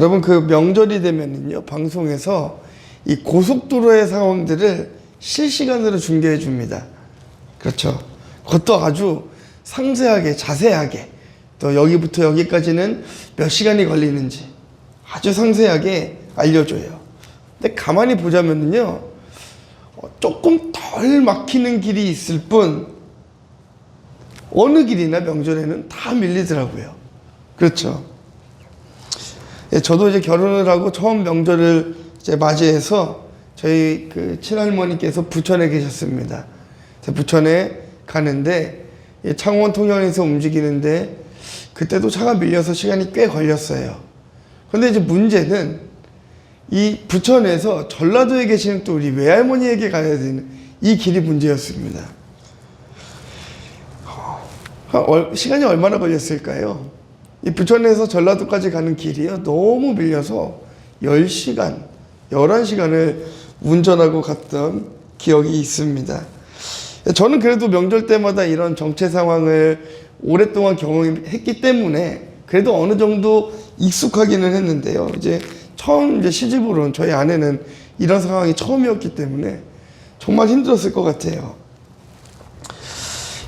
여러분 그 명절이 되면은요 방송에서 이 고속도로의 상황들을 실시간으로 중계해 줍니다. 그렇죠. 그것도 아주 상세하게 자세하게 또 여기부터 여기까지는 몇 시간이 걸리는지 아주 상세하게 알려줘요. 근데 가만히 보자면요 조금 덜 막히는 길이 있을 뿐 어느 길이나 명절에는 다 밀리더라고요. 그렇죠. 예, 저도 이제 결혼을 하고 처음 명절을 이제 맞이해서 저희 그 친할머니께서 부천에 계셨습니다. 부천에 가는데 창원 통영에서 움직이는데 그때도 차가 밀려서 시간이 꽤 걸렸어요. 근데 이제 문제는 이 부천에서 전라도에 계시는 또 우리 외할머니에게 가야 되는 이 길이 문제였습니다. 시간이 얼마나 걸렸을까요? 이 부천에서 전라도까지 가는 길이요 너무 밀려서 10시간, 11시간을 운전하고 갔던 기억이 있습니다. 저는 그래도 명절 때마다 이런 정체 상황을 오랫동안 경험했기 때문에 그래도 어느 정도 익숙하기는 했는데요. 이제 처음 이제 시집으로 온 저희 아내는 이런 상황이 처음이었기 때문에 정말 힘들었을 것 같아요.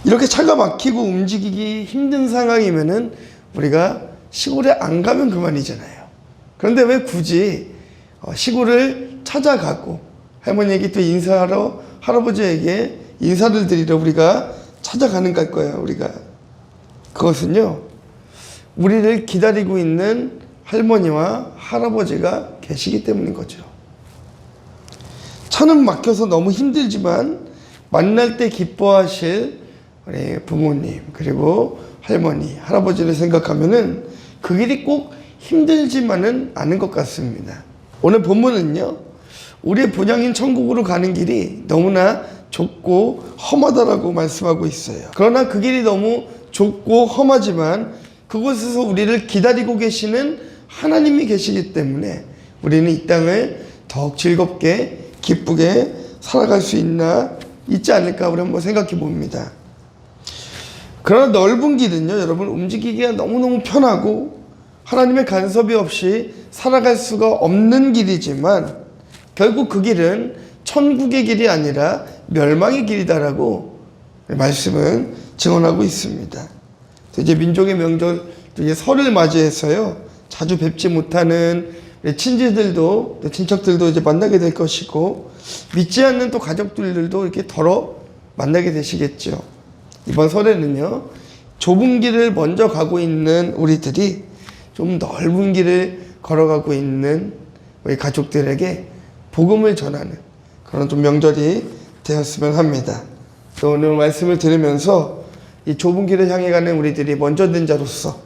이렇게 차가 막히고 움직이기 힘든 상황이면은 우리가 시골에 안 가면 그만이잖아요. 그런데 왜 굳이 시골을 찾아가고 할머니에게 또 인사하러 할아버지에게 인사를 드리러 우리가 찾아가는 걸 거예요. 우리가 그것은요 우리를 기다리고 있는 할머니와 할아버지가 계시기 때문인 거죠. 차는 막혀서 너무 힘들지만 만날 때 기뻐하실 우리 부모님 그리고 할머니, 할아버지를 생각하면은 그 길이 꼭 힘들지만은 않은 것 같습니다. 오늘 본문은요 우리의 본향인 천국으로 가는 길이 너무나 좁고 험하다라고 말씀하고 있어요. 그러나 그 길이 너무 좁고 험하지만 그곳에서 우리를 기다리고 계시는 하나님이 계시기 때문에 우리는 이 땅을 더욱 즐겁게 기쁘게 살아갈 수 있지 않을까 우리 한번 생각해 봅니다. 그러나 넓은 길은요 여러분 움직이기가 너무너무 편하고 하나님의 간섭이 없이 살아갈 수가 없는 길이지만 결국 그 길은 천국의 길이 아니라 멸망의 길이다라고 말씀은 증언하고 있습니다. 이제 민족의 명절 이제 설을 맞이해서요 자주 뵙지 못하는 친지들도 친척들도 이제 만나게 될 것이고 믿지 않는 또 가족들도 이렇게 덜어 만나게 되시겠죠. 이번 설에는요 좁은 길을 먼저 가고 있는 우리들이 좀 넓은 길을 걸어가고 있는 우리 가족들에게 복음을 전하는 그런 좀 명절이 되었으면 합니다. 또 오늘 말씀을 들으면서 이 좁은 길을 향해 가는 우리들이 먼저 된 자로서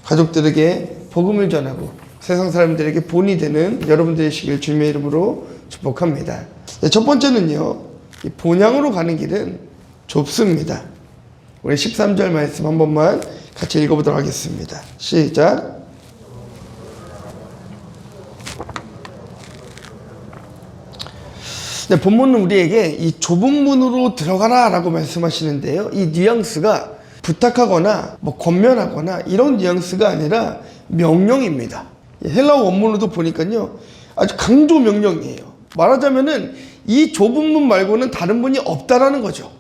가족들에게 복음을 전하고 세상 사람들에게 본이 되는 여러분들이 되시길 주님의 이름으로 축복합니다. 첫 번째는요 이 본향으로 가는 길은 좁습니다. 우리 13절 말씀 한 번만 같이 읽어보도록 하겠습니다. 시작. 네, 본문은 우리에게 이 좁은 문으로 들어가라 라고 말씀하시는데요. 이 뉘앙스가 부탁하거나 권면하거나 이런 뉘앙스가 아니라 명령입니다. 헬라어 원문으로도 보니까요 아주 강조 명령이에요. 말하자면은 이 좁은 문 말고는 다른 문이 없다라는 거죠.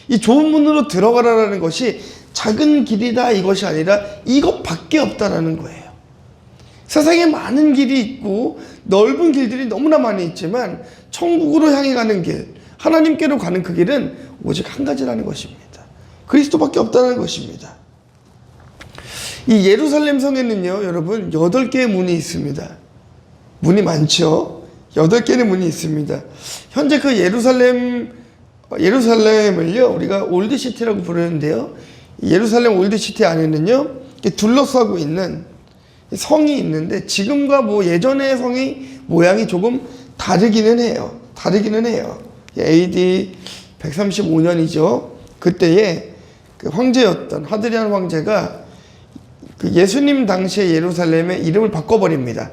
이 좁은 문으로 들어가라는 것이 작은 길이다 이것이 아니라 이것밖에 없다라는 거예요. 세상에 많은 길이 있고 넓은 길들이 너무나 많이 있지만 천국으로 향해 가는 길, 하나님께로 가는 그 길은 오직 한 가지라는 것입니다. 그리스도밖에 없다는 것입니다. 이 예루살렘 성에는요 여러분 8개의 문이 있습니다. 문이 많죠. 8개의 문이 있습니다. 현재 그 예루살렘을요 우리가 올드시티라고 부르는데요 예루살렘 올드시티 안에는요 둘러싸고 있는 성이 있는데 지금과 예전의 성의 모양이 조금 다르기는 해요. AD 135년이죠. 그때에 그 황제였던 하드리안 황제가 그 예수님 당시의 예루살렘의 이름을 바꿔버립니다.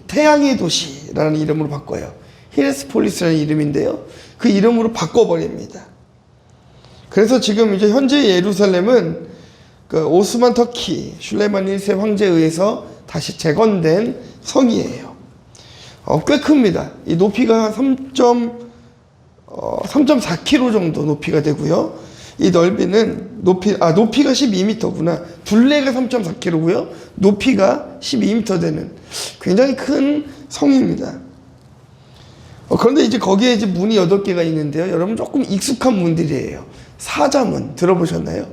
태양의 도시라는 이름으로 바꿔요. 히레스폴리스라는 이름인데요. 그 이름으로 바꿔버립니다. 그래서 지금 이제 현재 예루살렘은 그 오스만 터키 슐레만 1세 황제에 의해서 다시 재건된 성이에요. 꽤 큽니다. 이 높이가 3.4km 정도 높이가 되고요. 이 넓이는 높이가 12m구나. 둘레가 3.4km고요. 높이가 12m 되는 굉장히 큰 성입니다. 그런데 이제 거기에 이제 문이 8개가 있는데요. 여러분 조금 익숙한 문들이에요. 사자문 들어보셨나요?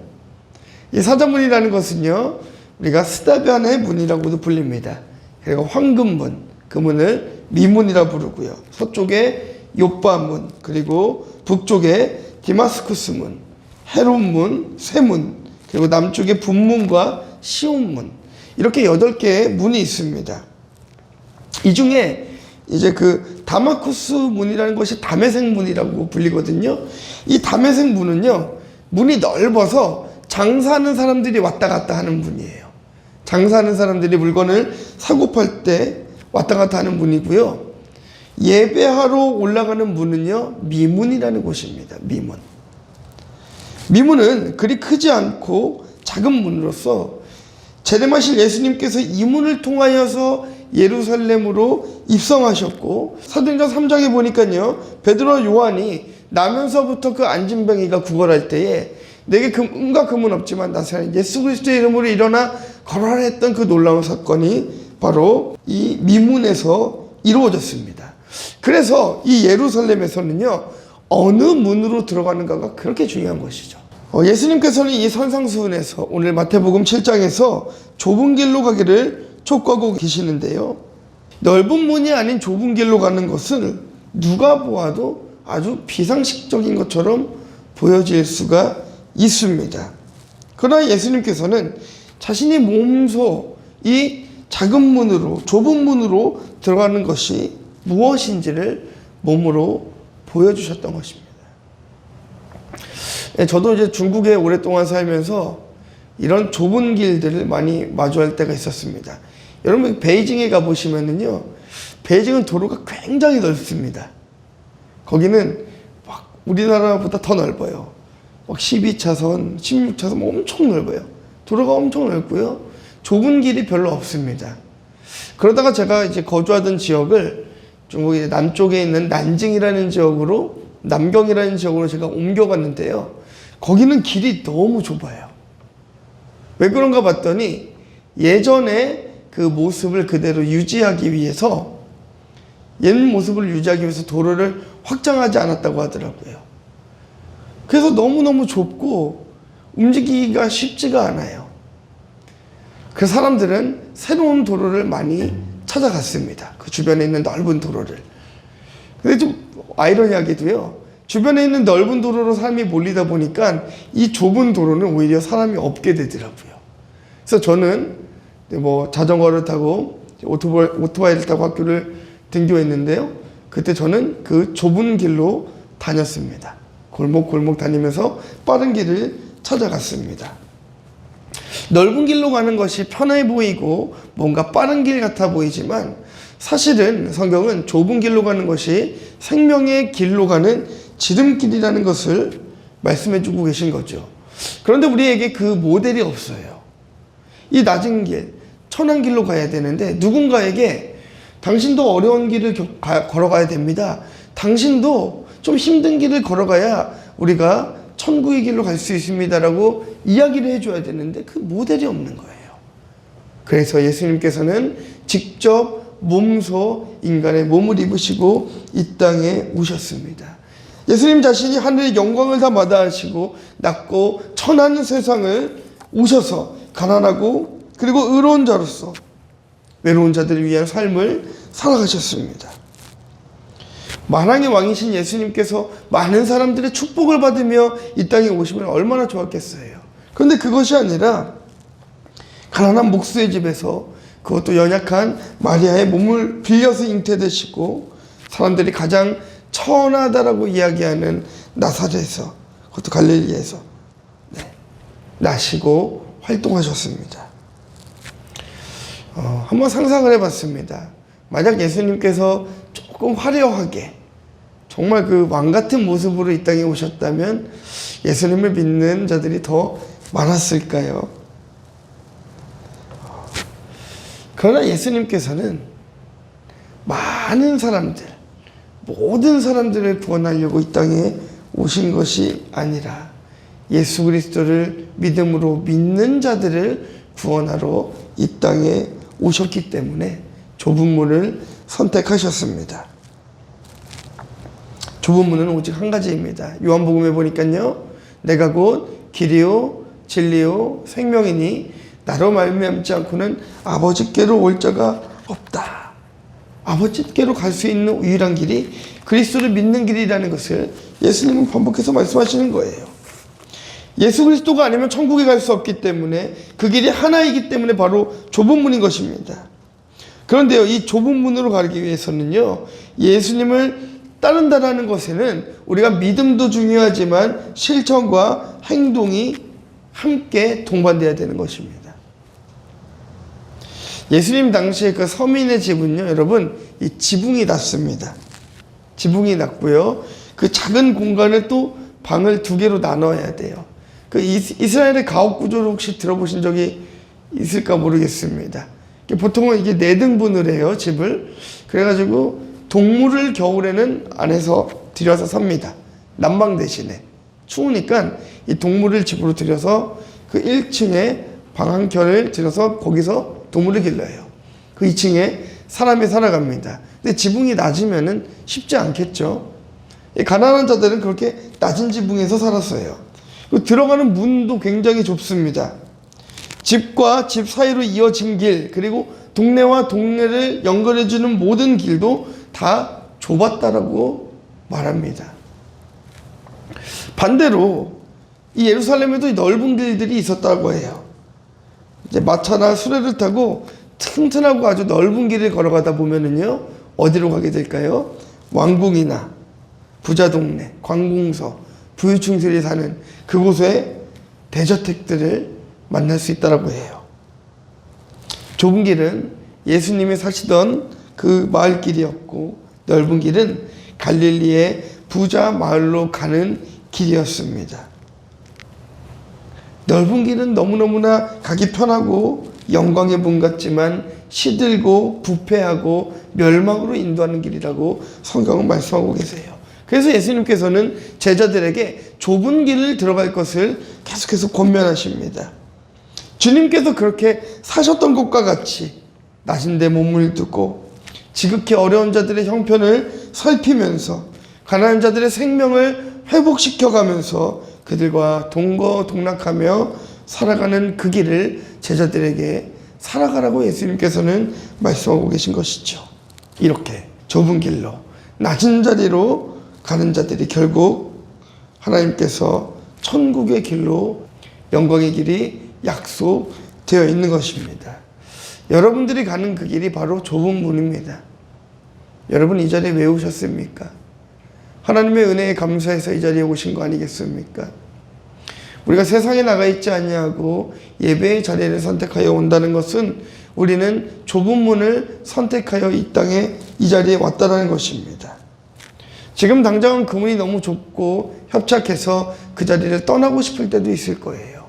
이 사자문이라는 것은요, 우리가 스다변의 문이라고도 불립니다. 그리고 황금문, 그 문을 미문이라 부르고요. 서쪽에 욥바문, 그리고 북쪽에 디마스쿠스문, 헤론문, 쇠문, 그리고 남쪽에 분문과 시온문, 이렇게 8개의 문이 있습니다. 이 중에 이제 그 다마쿠스 문이라는 것이 다메섹 문이라고 불리거든요. 이 다메섹 문은요, 문이 넓어서 장사하는 사람들이 왔다 갔다 하는 문이에요. 장사하는 사람들이 물건을 사고 팔 때 왔다 갔다 하는 문이고요. 예배하러 올라가는 문은요, 미문이라는 곳입니다. 미문. 미문은 그리 크지 않고 작은 문으로서 재림하실 예수님께서 이 문을 통하여서 예루살렘으로 입성하셨고, 사도행전 3장에 보니까요, 베드로와 요한이 나면서부터 그 안진뱅이가 구걸할 때에 내게 은과 금은 없지만 나사렛 예수 그리스도의 이름으로 일어나 걸어라 했던 그 놀라운 사건이 바로 이 미문에서 이루어졌습니다. 그래서 이 예루살렘에서는요, 어느 문으로 들어가는가가 그렇게 중요한 것이죠. 예수님께서는 이 산상수훈에서 오늘 마태복음 7장에서 좁은 길로 가기를 촉구하고 계시는데요, 넓은 문이 아닌 좁은 길로 가는 것은 누가 보아도 아주 비상식적인 것처럼 보여질 수가 있습니다. 그러나 예수님께서는 자신이 몸소 이 작은 문으로, 좁은 문으로 들어가는 것이 무엇인지를 몸으로 보여주셨던 것입니다. 저도 이제 중국에 오랫동안 살면서 이런 좁은 길들을 많이 마주할 때가 있었습니다. 여러분, 베이징에 가보시면은요, 베이징은 도로가 굉장히 넓습니다. 거기는 막 우리나라보다 더 넓어요. 막 12차선, 16차선 엄청 넓어요. 도로가 엄청 넓고요. 좁은 길이 별로 없습니다. 그러다가 제가 이제 거주하던 지역을 중국의 남쪽에 있는 난징이라는 지역으로, 남경이라는 지역으로 제가 옮겨갔는데요. 거기는 길이 너무 좁아요. 왜 그런가 봤더니 예전에 그 모습을 그대로 유지하기 위해서, 옛 모습을 유지하기 위해서 도로를 확장하지 않았다고 하더라고요. 그래서 너무너무 좁고 움직이기가 쉽지가 않아요. 그 사람들은 새로운 도로를 많이 찾아갔습니다. 그 주변에 있는 넓은 도로를. 근데 좀 아이러니하게도요, 주변에 있는 넓은 도로로 사람이 몰리다 보니까 이 좁은 도로는 오히려 사람이 없게 되더라고요. 그래서 저는 뭐 자전거를 타고 오토바이를 타고 학교를 등교했는데요, 그때 저는 그 좁은 길로 다녔습니다. 골목골목 다니면서 빠른 길을 찾아갔습니다. 넓은 길로 가는 것이 편해 보이고 뭔가 빠른 길 같아 보이지만, 사실은 성경은 좁은 길로 가는 것이 생명의 길로 가는 지름길이라는 것을 말씀해 주고 계신 거죠. 그런데 우리에게 그 모델이 없어요. 이 낮은 길, 천한 길로 가야 되는데 누군가에게 당신도 어려운 길을 걸어가야 됩니다. 당신도 좀 힘든 길을 걸어가야 우리가 천국의 길로 갈 수 있습니다라고 이야기를 해줘야 되는데 그 모델이 없는 거예요. 그래서 예수님께서는 직접 몸소 인간의 몸을 입으시고 이 땅에 오셨습니다. 예수님 자신이 하늘의 영광을 다 마다하시고 낮고 천한 세상을 오셔서 가난하고 그리고 의로운 자로서 외로운 자들을 위한 삶을 살아가셨습니다. 만왕의 왕이신 예수님께서 많은 사람들의 축복을 받으며 이 땅에 오시면 얼마나 좋았겠어요. 그런데 그것이 아니라 가난한 목수의 집에서, 그것도 연약한 마리아의 몸을 빌려서 잉태되시고 사람들이 가장 천하다라고 이야기하는 나사렛에서, 그것도 갈릴리에서 나시고 활동하셨습니다. 한번 상상을 해봤습니다. 만약 예수님께서 조금 화려하게 정말 그 왕 같은 모습으로 이 땅에 오셨다면 예수님을 믿는 자들이 더 많았을까요? 그러나 예수님께서는 많은 사람들, 모든 사람들을 구원하려고 이 땅에 오신 것이 아니라 예수 그리스도를 믿음으로 믿는 자들을 구원하러 이 땅에 오셨기 때문에 좁은 문을 선택하셨습니다. 좁은 문은 오직 한 가지입니다. 요한복음에 보니까요, 내가 곧 길이요 진리요 생명이니 나로 말미암지 않고는 아버지께로 올 자가 없다. 아버지께로 갈 수 있는 유일한 길이 그리스도를 믿는 길이라는 것을 예수님은 반복해서 말씀하시는 거예요. 예수 그리스도가 아니면 천국에 갈 수 없기 때문에 그 길이 하나이기 때문에 바로 좁은 문인 것입니다. 그런데요, 이 좁은 문으로 가기 위해서는요, 예수님을 따른다라는 것에는 우리가 믿음도 중요하지만 실천과 행동이 함께 동반돼야 되는 것입니다. 예수님 당시에 그 서민의 집은요, 여러분, 이 지붕이 낮습니다. 지붕이 낮고요, 그 작은 공간을 또 방을 두 개로 나눠야 돼요. 그 이스라엘의 가옥 구조를 혹시 들어보신 적이 있을까 모르겠습니다. 보통은 이게 4등분을 해요, 집을. 그래가지고 동물을 겨울에는 안에서 들여서 삽니다. 난방 대신에. 추우니까 이 동물을 집으로 들여서 그 1층에 방 한 켠을 들여서 거기서 동물을 길러요. 그 2층에 사람이 살아갑니다. 근데 지붕이 낮으면은 쉽지 않겠죠. 가난한 자들은 그렇게 낮은 지붕에서 살았어요. 들어가는 문도 굉장히 좁습니다. 집과 집 사이로 이어진 길, 그리고 동네와 동네를 연결해주는 모든 길도 다 좁았다라고 말합니다. 반대로 이 예루살렘에도 넓은 길들이 있었다고 해요. 이제 마차나 수레를 타고 튼튼하고 아주 넓은 길을 걸어가다 보면은요, 어디로 가게 될까요? 왕궁이나 부자 동네, 관공서, 부유층들이 사는 그곳에 대저택들을 만날 수 있다라고 해요. 좁은 길은 예수님이 사시던 그 마을길이었고, 넓은 길은 갈릴리의 부자 마을로 가는 길이었습니다. 넓은 길은 너무너무나 가기 편하고 영광의 문 같지만 시들고 부패하고 멸망으로 인도하는 길이라고 성경은 말씀하고 계세요. 그래서 예수님께서는 제자들에게 좁은 길을 들어갈 것을 계속해서 권면하십니다. 주님께서 그렇게 사셨던 것과 같이 낮은 데 몸을 두고 지극히 어려운 자들의 형편을 살피면서 가난한 자들의 생명을 회복시켜가면서 그들과 동거동락하며 살아가는 그 길을 제자들에게 살아가라고 예수님께서는 말씀하고 계신 것이죠. 이렇게 좁은 길로 낮은 자리로 가는 자들이 결국 하나님께서 천국의 길로 영광의 길이 약속되어 있는 것입니다. 여러분들이 가는 그 길이 바로 좁은 문입니다. 여러분 이 자리에 왜 오셨습니까? 하나님의 은혜에 감사해서 이 자리에 오신 거 아니겠습니까? 우리가 세상에 나가 있지 않냐고 예배의 자리를 선택하여 온다는 것은 우리는 좁은 문을 선택하여 이 땅에 이 자리에 왔다는 것입니다. 지금 당장은 그 문이 너무 좁고 협착해서 그 자리를 떠나고 싶을 때도 있을 거예요.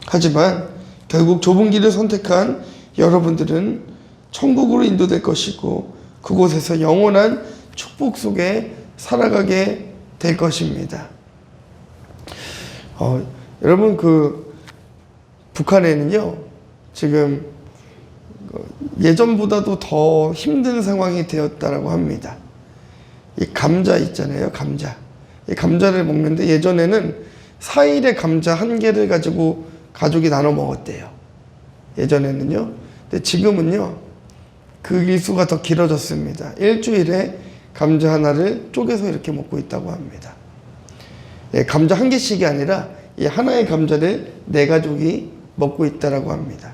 하지만 결국 좁은 길을 선택한 여러분들은 천국으로 인도될 것이고 그곳에서 영원한 축복 속에 살아가게 될 것입니다. 여러분 북한에는요 지금 예전보다도 더 힘든 상황이 되었다라고 합니다. 이 감자 있잖아요, 감자. 이 감자를 먹는데 예전에는 4일에 감자 1개를 가지고 가족이 나눠 먹었대요. 예전에는요. 근데 지금은요 그 일수가 더 길어졌습니다. 일주일에 감자 하나를 쪼개서 이렇게 먹고 있다고 합니다. 감자 1개씩이 아니라 이 하나의 감자를 4가족이 먹고 있다라고 합니다.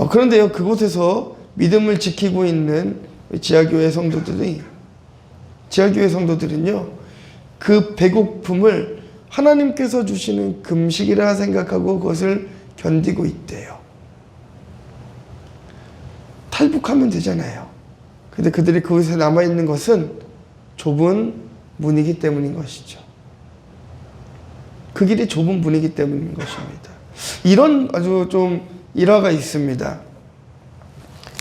그런데요, 그곳에서 믿음을 지키고 있는 지하교회 성도들은요, 그 배고픔을 하나님께서 주시는 금식이라 생각하고 그것을 견디고 있대요. 탈북하면 되잖아요. 근데 그들이 그곳에 남아있는 것은 좁은 문이기 때문인 것이죠. 그 길이 좁은 문이기 때문인 것입니다. 이런 아주 좀 일화가 있습니다.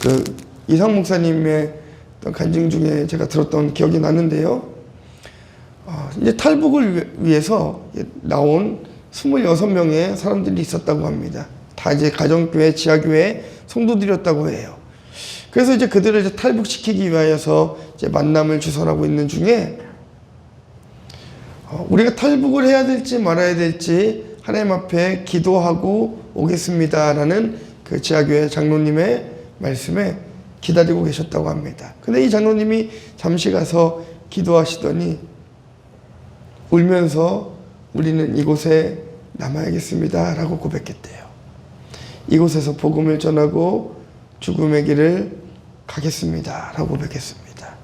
그 이상 목사님의 어떤 간증 중에 제가 들었던 기억이 나는데요. 이제 탈북을 위해서 나온 26명의 사람들이 있었다고 합니다. 다 이제 가정교회, 지하교회 성도들이었다고 해요. 그래서 이제 그들을 이제 탈북시키기 위하여서 이제 만남을 주선하고 있는 중에 우리가 탈북을 해야 될지 말아야 될지 하나님 앞에 기도하고 오겠습니다라는 그 지하교회 장로님의 말씀에 기다리고 계셨다고 합니다. 근데 이 장로님이 잠시 가서 기도하시더니 울면서 우리는 이곳에 남아야겠습니다 라고 고백했대요. 이곳에서 복음을 전하고 죽음의 길을 가겠습니다 라고 고백했습니다.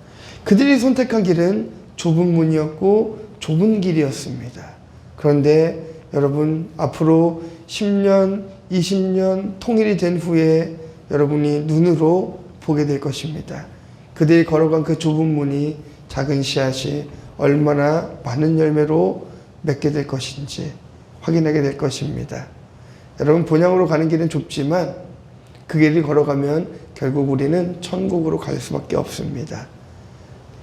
그들이 선택한 길은 좁은 문이었고 좁은 길이었습니다. 그런데 여러분, 앞으로 10년, 20년 통일이 된 후에 여러분이 눈으로 보게 될 것입니다. 그들이 걸어간 그 좁은 문이 작은 씨앗이 얼마나 많은 열매로 맺게 될 것인지 확인하게 될 것입니다. 여러분, 본향으로 가는 길은 좁지만 그 길을 걸어가면 결국 우리는 천국으로 갈 수밖에 없습니다.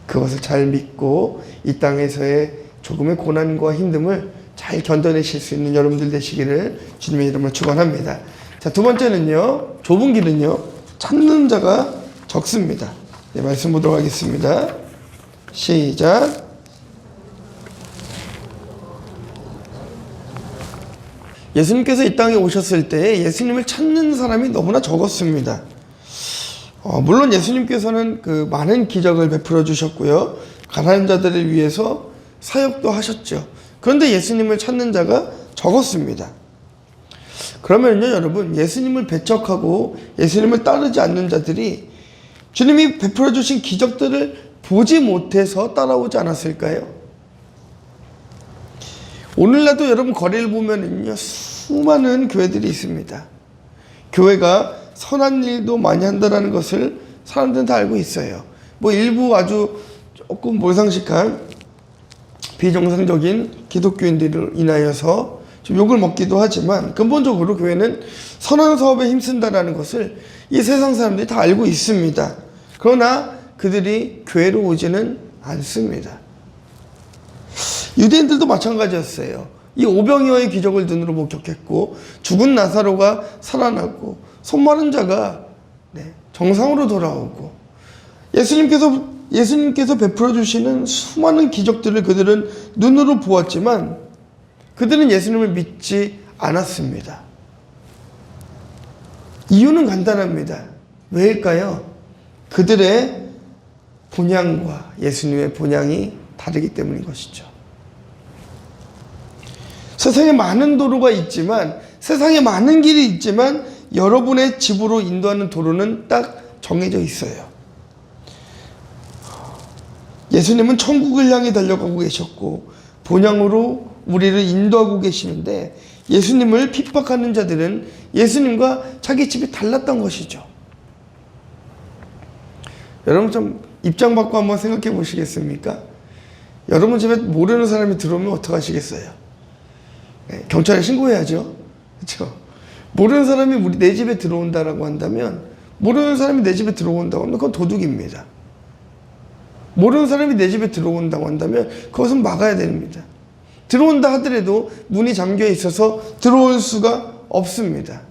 그것을 잘 믿고 이 땅에서의 조금의 고난과 힘듦을 잘 견뎌내실 수 있는 여러분들 되시기를 주님의 이름으로 축원합니다. 자, 두 번째는요, 좁은 길은요 찾는 자가 적습니다. 네, 말씀 보도록 하겠습니다. 시작. 예수님께서 이 땅에 오셨을 때 예수님을 찾는 사람이 너무나 적었습니다. 물론 예수님께서는 그 많은 기적을 베풀어 주셨고요, 가난한 자들을 위해서 사역도 하셨죠. 그런데 예수님을 찾는 자가 적었습니다. 그러면요, 여러분, 예수님을 배척하고 예수님을 따르지 않는 자들이 주님이 베풀어 주신 기적들을 보지 못해서 따라오지 않았을까요? 오늘날도 여러분 거리를 보면은요, 수많은 교회들이 있습니다. 교회가 선한 일도 많이 한다는 것을 사람들은 다 알고 있어요. 뭐 일부 아주 조금 몰상식한 비정상적인 기독교인들을 인하여서 좀 욕을 먹기도 하지만 근본적으로 교회는 선한 사업에 힘쓴다는 것을 이 세상 사람들이 다 알고 있습니다. 그러나 그들이 교회로 오지는 않습니다. 유대인들도 마찬가지였어요. 이 오병이어의 기적을 눈으로 목격했고 죽은 나사로가 살아나고 손마른 자가 정상으로 돌아오고 예수님께서 베풀어 주시는 수많은 기적들을 그들은 눈으로 보았지만 그들은 예수님을 믿지 않았습니다. 이유는 간단합니다. 왜일까요? 그들의 본향과 예수님의 본향이 다르기 때문인 것이죠. 세상에 많은 도로가 있지만, 세상에 많은 길이 있지만 여러분의 집으로 인도하는 도로는 딱 정해져 있어요. 예수님은 천국을 향해 달려가고 계셨고 본향으로 우리를 인도하고 계시는데 예수님을 핍박하는 자들은 예수님과 자기 집이 달랐던 것이죠. 여러분 좀 입장 바꿔 한번 생각해 보시겠습니까? 여러분 집에 모르는 사람이 들어오면 어떡하시겠어요? 경찰에 신고해야죠. 그렇죠? 모르는 사람이 내 집에 들어온다라고 한다면, 모르는 사람이 내 집에 들어온다고 하면 그건 도둑입니다. 모르는 사람이 내 집에 들어온다고 한다면 그것은 막아야 됩니다. 들어온다 하더라도 문이 잠겨 있어서 들어올 수가 없습니다.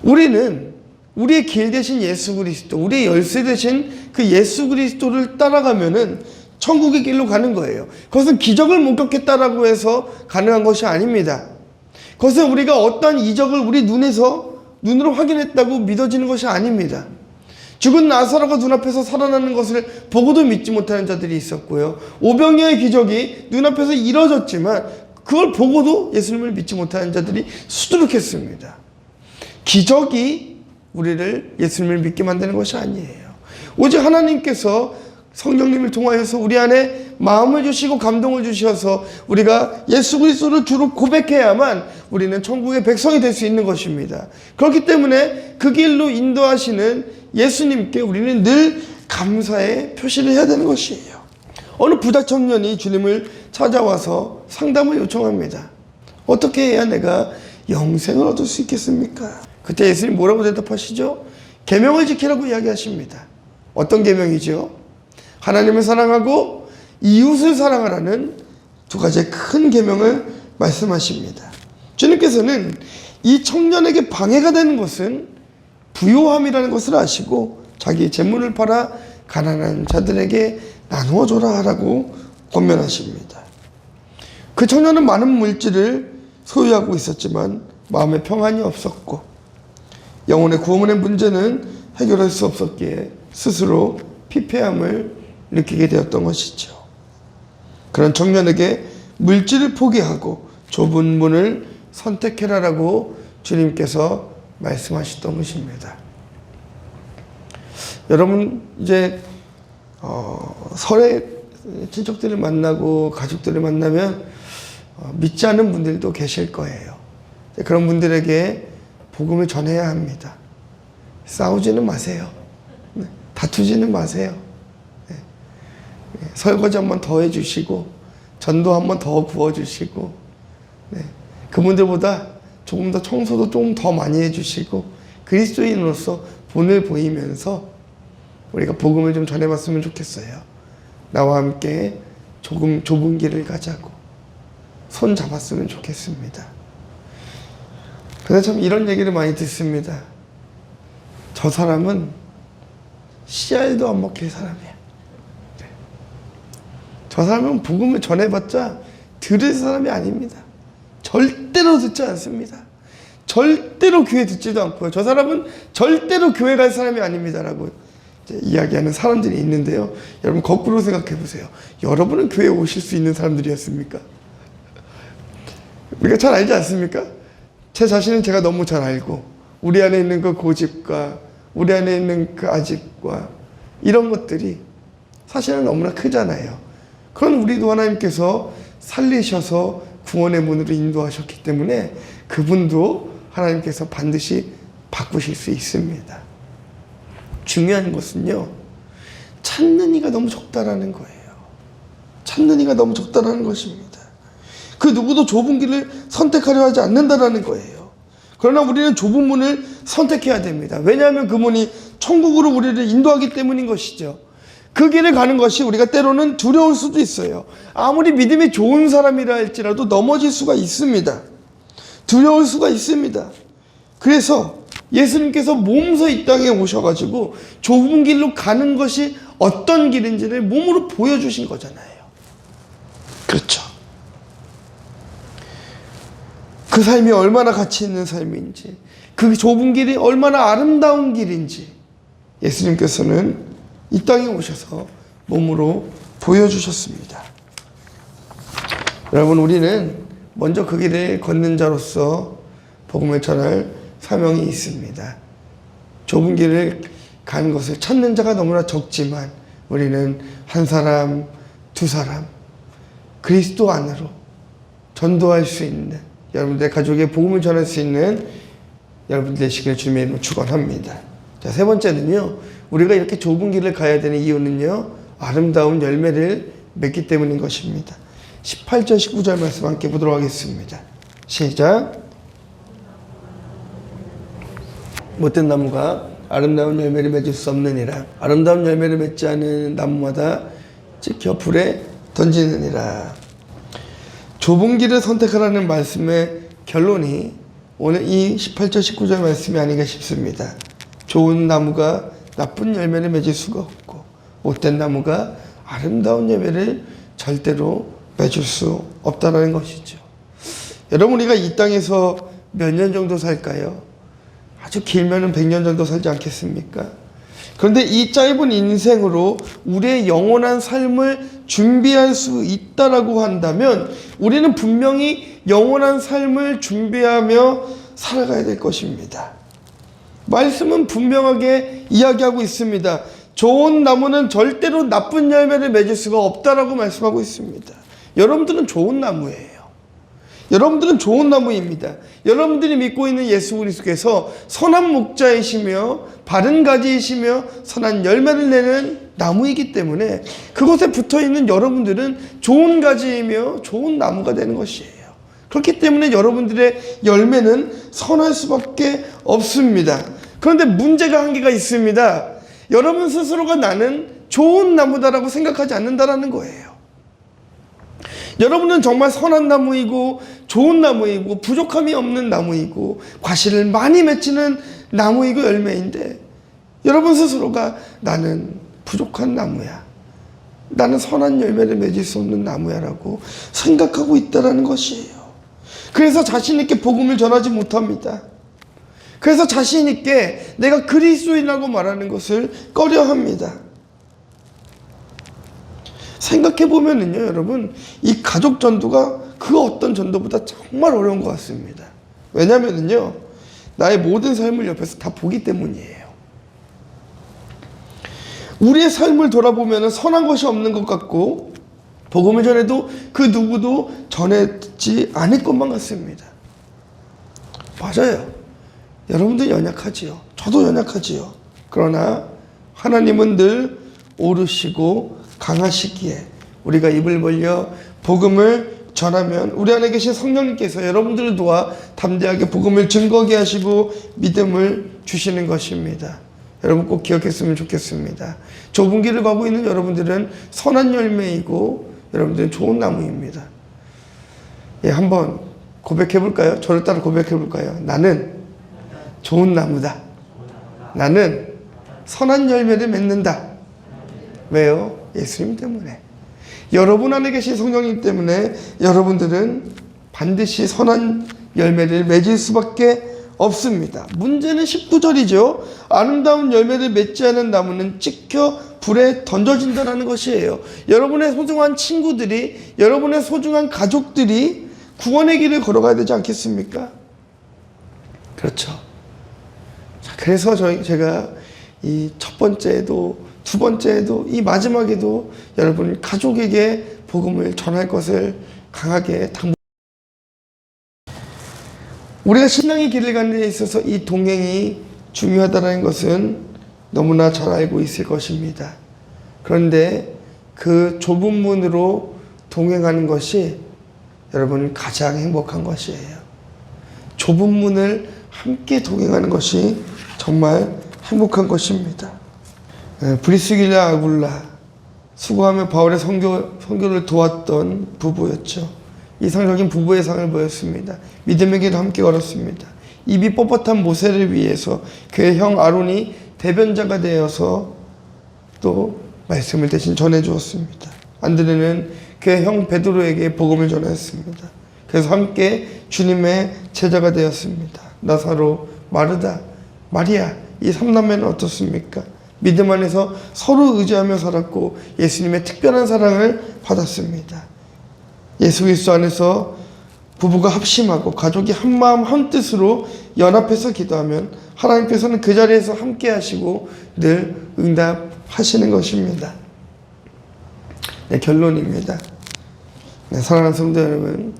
우리는 우리의 길 대신 예수 그리스도, 우리의 열쇠 대신 그 예수 그리스도를 따라가면은 천국의 길로 가는 거예요. 그것은 기적을 목격했다라고 해서 가능한 것이 아닙니다. 그것은 우리가 어떠한 이적을 우리 눈으로 확인했다고 믿어지는 것이 아닙니다. 죽은 나사로가 눈앞에서 살아나는 것을 보고도 믿지 못하는 자들이 있었고요. 오병이어의 기적이 눈앞에서 이뤄졌지만 그걸 보고도 예수님을 믿지 못하는 자들이 수두룩했습니다. 기적이 우리를 예수님을 믿게 만드는 것이 아니에요. 오직 하나님께서 성령님을 통하여서 우리 안에 마음을 주시고 감동을 주셔서 우리가 예수 그리스도를 주로 고백해야만 우리는 천국의 백성이 될 수 있는 것입니다. 그렇기 때문에 그 길로 인도하시는 예수님께 우리는 늘 감사의 표시를 해야 되는 것이에요. 어느 부자 청년이 주님을 찾아와서 상담을 요청합니다. 어떻게 해야 내가 영생을 얻을 수 있겠습니까? 그때 예수님 뭐라고 대답하시죠? 계명을 지키라고 이야기하십니다. 어떤 계명이죠? 하나님을 사랑하고 이웃을 사랑하라는 두 가지의 큰 계명을 말씀하십니다. 주님께서는 이 청년에게 방해가 되는 것은 부요함이라는 것을 아시고 자기 재물을 팔아 가난한 자들에게 나누어 줘라 라고 권면하십니다. 그 청년은 많은 물질을 소유하고 있었지만 마음에 평안이 없었고 영혼의 구원의 문제는 해결할 수 없었기에 스스로 피폐함을 느끼게 되었던 것이죠. 그런 청년에게 물질을 포기하고 좁은 문을 선택해라라고 주님께서 말씀하셨던 것입니다. 여러분 이제 설에 친척들을 만나고 가족들을 만나면 믿지 않는 분들도 계실 거예요. 그런 분들에게 복음을 전해야 합니다. 싸우지는 마세요. 다투지는 마세요. 설거지 한번 더 해주시고 전도 한번 더 부어주시고 그분들보다 조금 더 청소도 좀 더 많이 해주시고 그리스도인으로서 본을 보이면서 우리가 복음을 좀 전해봤으면 좋겠어요. 나와 함께 조금 좁은 길을 가자고 손 잡았으면 좋겠습니다. 근데 참 이런 얘기를 많이 듣습니다. 저 사람은 씨알도 안 먹힐 사람이야. 저 사람은 복음을 전해봤자 들을 사람이 아닙니다. 절대로 듣지 않습니다. 절대로 교회 듣지도 않고요. 저 사람은 절대로 교회 갈 사람이 아닙니다라고 이야기하는 사람들이 있는데요. 여러분 거꾸로 생각해 보세요. 여러분은 교회에 오실 수 있는 사람들이었습니까? 우리가 잘 알지 않습니까? 제 자신은 제가 너무 잘 알고 우리 안에 있는 그 고집과 우리 안에 있는 그 아집과 이런 것들이 사실은 너무나 크잖아요. 그건 우리도 하나님께서 살리셔서 구원의 문으로 인도하셨기 때문에 그분도 하나님께서 반드시 바꾸실 수 있습니다. 중요한 것은요, 찾는 이가 너무 적다라는 거예요. 찾는 이가 너무 적다라는 것입니다. 그 누구도 좁은 길을 선택하려 하지 않는다라는 거예요. 그러나 우리는 좁은 문을 선택해야 됩니다. 왜냐하면 그 문이 천국으로 우리를 인도하기 때문인 것이죠. 그 길을 가는 것이 우리가 때로는 두려울 수도 있어요. 아무리 믿음이 좋은 사람이라 할지라도 넘어질 수가 있습니다. 두려울 수가 있습니다. 그래서 예수님께서 몸소 이 땅에 오셔가지고 좁은 길로 가는 것이 어떤 길인지를 몸으로 보여주신 거잖아요. 그렇죠. 그 삶이 얼마나 가치 있는 삶인지, 그 좁은 길이 얼마나 아름다운 길인지 예수님께서는 이 땅에 오셔서 몸으로 보여주셨습니다. 여러분, 우리는 먼저 그 길을 걷는 자로서 복음을 전할 사명이 있습니다. 좁은 길을 가는 것을 찾는 자가 너무나 적지만 우리는 한 사람, 두 사람 그리스도 안으로 전도할 수 있는, 여러분들의 가족에 복음을 전할 수 있는 여러분들 되시기를 주님의 이름으로 축원합니다. 자, 세 번째는요, 우리가 이렇게 좁은 길을 가야 되는 이유는요, 아름다운 열매를 맺기 때문인 것입니다. 18절 19절 말씀 함께 보도록 하겠습니다. 시작. 못된 나무가 아름다운 열매를 맺을 수 없느니라. 아름다운 열매를 맺지 않은 나무마다 찍혀 불에 던지느니라. 좁은 길을 선택하라는 말씀의 결론이 오늘 이 18절 19절 말씀이 아닌가 싶습니다. 좋은 나무가 나쁜 열매를 맺을 수가 없고 못된 나무가 아름다운 열매를 절대로 맺을 수 없다는 것이죠. 여러분, 우리가 이 땅에서 몇 년 정도 살까요? 아주 길면은 100년 정도 살지 않겠습니까? 그런데 이 짧은 인생으로 우리의 영원한 삶을 준비할 수 있다라고 한다면 우리는 분명히 영원한 삶을 준비하며 살아가야 될 것입니다. 말씀은 분명하게 이야기하고 있습니다. 좋은 나무는 절대로 나쁜 열매를 맺을 수가 없다라고 말씀하고 있습니다. 여러분들은 좋은 나무예요. 여러분들은 좋은 나무입니다. 여러분들이 믿고 있는 예수 그리스도께서 선한 목자이시며 바른 가지이시며 선한 열매를 내는 나무이기 때문에 그곳에 붙어있는 여러분들은 좋은 가지이며 좋은 나무가 되는 것이에요. 그렇기 때문에 여러분들의 열매는 선할 수밖에 없습니다. 그런데 문제가 한 개가 있습니다. 여러분 스스로가 나는 좋은 나무다라고 생각하지 않는다라는 거예요. 여러분은 정말 선한 나무이고 좋은 나무이고 부족함이 없는 나무이고 과실을 많이 맺히는 나무이고 열매인데, 여러분 스스로가 나는 부족한 나무야, 나는 선한 열매를 맺을 수 없는 나무야 라고 생각하고 있다는 것이에요. 그래서 자신 있게 복음을 전하지 못합니다. 그래서 자신 있게 내가 그리스도인이라고 말하는 것을 꺼려합니다. 생각해보면은요, 여러분, 이 가족 전도가 그 어떤 전도보다 정말 어려운 것 같습니다. 왜냐면은요, 나의 모든 삶을 옆에서 다 보기 때문이에요. 우리의 삶을 돌아보면 선한 것이 없는 것 같고, 복음을 전해도 그 누구도 전했지 않을 것만 같습니다. 맞아요. 여러분도 연약하지요. 저도 연약하지요. 그러나 하나님은 늘 오르시고 강하시기에 우리가 입을 벌려 복음을 전하면 우리 안에 계신 성령님께서 여러분들을 도와 담대하게 복음을 증거하게 하시고 믿음을 주시는 것입니다. 여러분 꼭 기억했으면 좋겠습니다. 좁은 길을 가고 있는 여러분들은 선한 열매이고 여러분들은 좋은 나무입니다. 예, 한번 고백해볼까요? 저를 따라 고백해볼까요? 나는 좋은 나무다. 나는 선한 열매를 맺는다. 왜요? 예수님 때문에. 여러분 안에 계신 성령님 때문에 여러분들은 반드시 선한 열매를 맺을 수밖에 없습니다. 문제는 19절이죠. 아름다운 열매를 맺지 않은 나무는 찍혀 불에 던져진다는 것이에요. 여러분의 소중한 친구들이, 여러분의 소중한 가족들이 구원의 길을 걸어가야 되지 않겠습니까? 그렇죠. 자, 그래서 제가 이 첫 번째에도 두 번째에도 이 마지막에도 여러분 가족에게 복음을 전할 것을 강하게 당부. 우리가 신앙의 길을 가는 데 있어서 이 동행이 중요하다는 것은 너무나 잘 알고 있을 것입니다. 그런데 그 좁은 문으로 동행하는 것이 여러분 가장 행복한 것이에요. 좁은 문을 함께 동행하는 것이 정말 행복한 것입니다. 브리스길라 아굴라, 수고하며 바울의 선교를 도왔던 부부였죠. 이상적인 부부의 상을 보였습니다. 믿음의 길을 함께 걸었습니다. 입이 뻣뻣한 모세를 위해서 그의 형 아론이 대변자가 되어서 또 말씀을 대신 전해주었습니다. 안드레는 그의 형 베드로에게 복음을 전했습니다. 그래서 함께 주님의 제자가 되었습니다. 나사로, 마르다, 마리아, 이 3남매는 어떻습니까? 믿음 안에서 서로 의지하며 살았고 예수님의 특별한 사랑을 받았습니다. 예수 그리스도 안에서 부부가 합심하고 가족이 한마음 한뜻으로 연합해서 기도하면 하나님께서는 그 자리에서 함께 하시고 늘 응답하시는 것입니다. 네, 결론입니다. 네, 사랑하는 성도 여러분,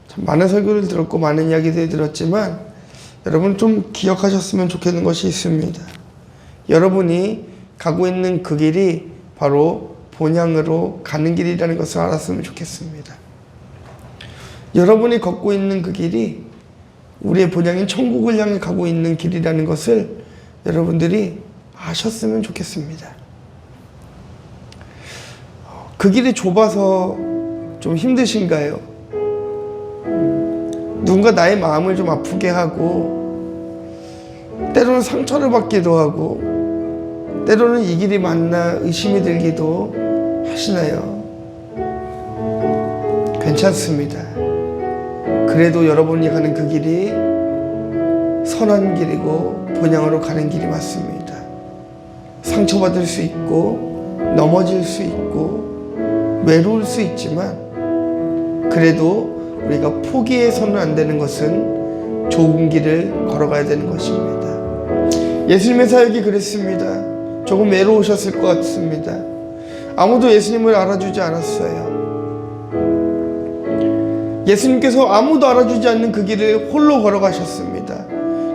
참 많은 설교를 들었고 많은 이야기들을 들었지만 여러분 좀 기억하셨으면 좋겠는 것이 있습니다. 여러분이 가고 있는 그 길이 바로 본향으로 가는 길이라는 것을 알았으면 좋겠습니다. 여러분이 걷고 있는 그 길이 우리의 본향인 천국을 향해 가고 있는 길이라는 것을 여러분들이 아셨으면 좋겠습니다. 그 길이 좁아서 좀 힘드신가요? 누군가 나의 마음을 좀 아프게 하고 때로는 상처를 받기도 하고 때로는 이 길이 맞나 의심이 들기도 하시나요? 괜찮습니다. 그래도 여러분이 가는 그 길이 선한 길이고 본향으로 가는 길이 맞습니다. 상처받을 수 있고 넘어질 수 있고 외로울 수 있지만 그래도 우리가 포기해서는 안 되는 것은 좁은 길을 걸어가야 되는 것입니다. 예수님의 사역이 그랬습니다. 조금 외로우셨을 것 같습니다. 아무도 예수님을 알아주지 않았어요. 예수님께서 아무도 알아주지 않는 그 길을 홀로 걸어가셨습니다.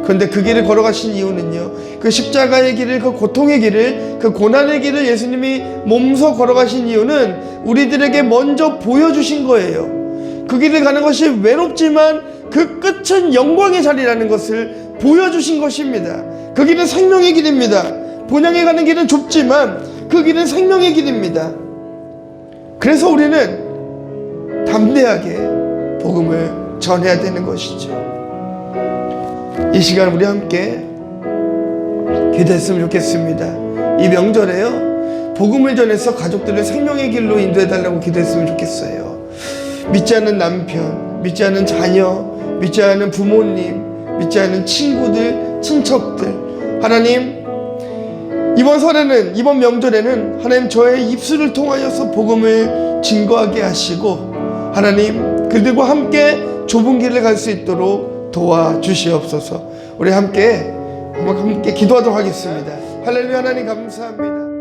그런데 그 길을 걸어가신 이유는요, 그 십자가의 길을, 그 고통의 길을, 그 고난의 길을 예수님이 몸소 걸어가신 이유는 우리들에게 먼저 보여주신 거예요. 그 길을 가는 것이 외롭지만 그 끝은 영광의 자리라는 것을 보여주신 것입니다. 그 길은 생명의 길입니다. 본향에 가는 길은 좁지만 그 길은 생명의 길입니다. 그래서 우리는 담대하게 복음을 전해야 되는 것이죠. 이 시간 우리 함께 기도했으면 좋겠습니다. 이 명절에요, 복음을 전해서 가족들을 생명의 길로 인도해달라고 기도했으면 좋겠어요. 믿지 않는 남편, 믿지 않는 자녀, 믿지 않는 부모님, 믿지 않는 친구들, 친척들, 하나님, 이번 설에는, 이번 명절에는 하나님 저의 입술을 통하여서 복음을 증거하게 하시고 하나님 그들과 함께 좁은 길을 갈 수 있도록 도와주시옵소서. 우리 함께 기도하도록 하겠습니다. 할렐루야. 하나님 감사합니다.